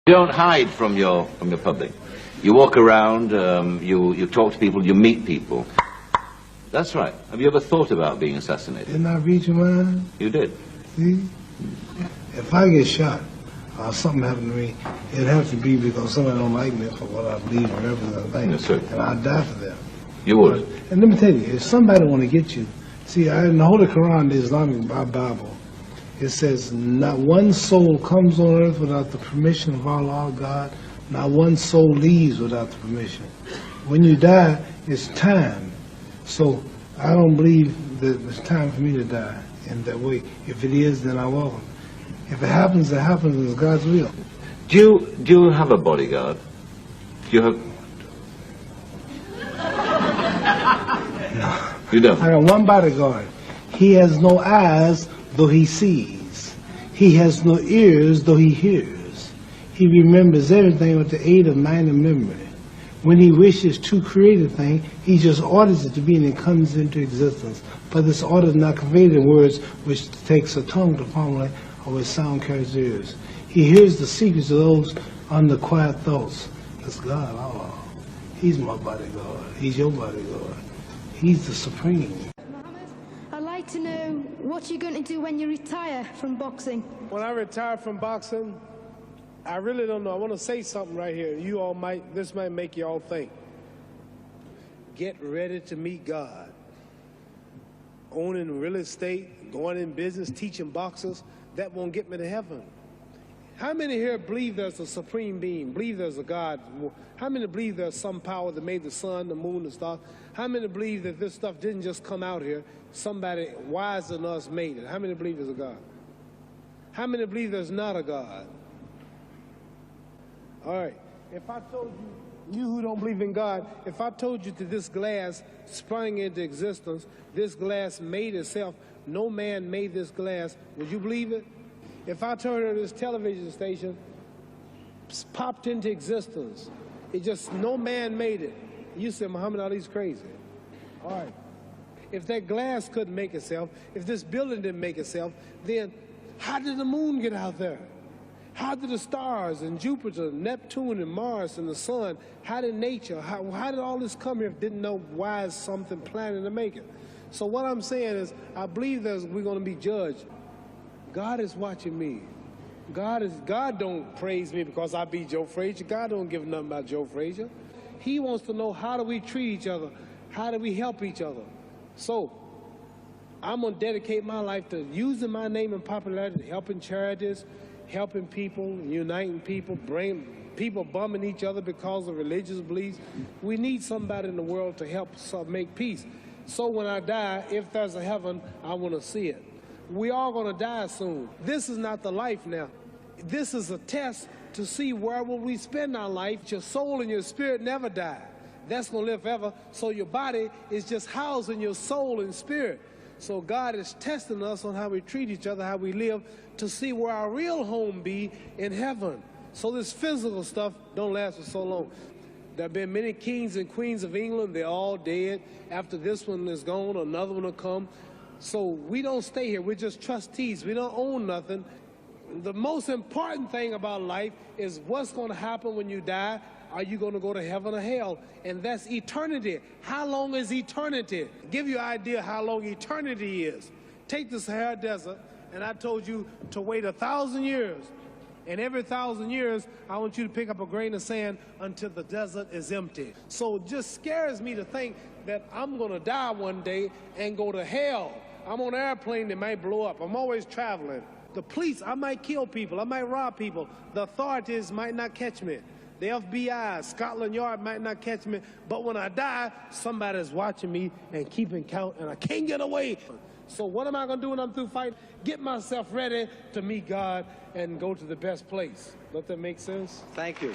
You don't hide from your public. You walk around, you talk to people, you meet people. That's right. Have you ever thought about being assassinated? Didn't I read your mind? You did. See? If I get shot or something happened to me, it'd have to be because somebody don't like me for what I believe or everything. Yes, sir. And I'd die for them. You would. And let me tell you, if somebody want to get you, see, in the Holy Quran, the Islamic Bible, it says, not one soul comes on earth without the permission of Allah, God. Not one soul leaves without the permission. When you die, it's time. So I don't believe that it's time for me to die in that way. If it is, then I welcome. If it happens, it happens. It's God's will. Do you have a bodyguard? Do you have... No. You don't? I got one bodyguard. He has no eyes, though he sees. He has no ears, though he hears. He remembers everything with the aid of mind and memory. When he wishes to create a thing, he just orders it to be and it comes into existence. But this order is not conveyed in words, which takes a tongue to formulate, or which sound carries ears. He hears the secrets of those under quiet thoughts. That's God, Allah. He's my bodyguard. He's your bodyguard. He's the supreme. Muhammad, I'd like to know what you're going to do when you retire from boxing. When I retire from boxing, I really don't know. I want to say something right here. You all this might make you all think. Get ready to meet God. Owning real estate, going in business, teaching boxers, that won't get me to heaven. How many here believe there's a supreme being, believe there's a God? How many believe there's some power that made the sun, the moon, the stars? How many believe that this stuff didn't just come out here? Somebody wiser than us made it. How many believe there's a God? How many believe there's not a God? All right, if I told you, you who don't believe in God, if I told you that this glass sprang into existence, this glass made itself, no man made this glass, would you believe it? If I told you this television station popped into existence, it just, no man made it, you said Muhammad Ali's crazy. All right, if that glass couldn't make itself, if this building didn't make itself, then how did the moon get out there? How did the stars and Jupiter, Neptune and Mars and the sun, how did nature, how did all this come here if didn't know why is something planning to make it? So what I'm saying is, I believe we're going to be judged. God is watching me. God don't praise me because I beat Joe Frazier. God don't give nothing about Joe Frazier. He wants to know, how do we treat each other? How do we help each other? So I'm going to dedicate my life to using my name and popularity, helping charities, helping people, uniting people, bringing people bumming each other because of religious beliefs. We need somebody in the world to help make peace. So when I die, if there's a heaven, I want to see it. We all going to die soon. This is not the life now. This is a test to see where will we spend our life. Your soul and your spirit never die. That's going to live forever. So your body is just housing your soul and spirit. So God is testing us on how we treat each other, how we live, to see where our real home be in heaven. So this physical stuff don't last for so long. There have been many kings and queens of England. They're all dead. After this one is gone, another one will come. So we don't stay here. We're just trustees. We don't own nothing. The most important thing about life is what's going to happen when you die. Are you going to go to heaven or hell? And that's eternity. How long is eternity? Give you an idea how long eternity is. Take the Sahara Desert, and I told you to wait 1,000 years. And every 1,000 years, I want you to pick up a grain of sand until the desert is empty. So it just scares me to think that I'm going to die one day and go to hell. I'm on an airplane that might blow up. I'm always traveling. The police, I might kill people. I might rob people. The authorities might not catch me. The FBI, Scotland Yard might not catch me. But when I die, somebody's watching me and keeping count, and I can't get away. So what am I going to do when I'm through fighting? Get myself ready to meet God and go to the best place. Does that make sense? Thank you.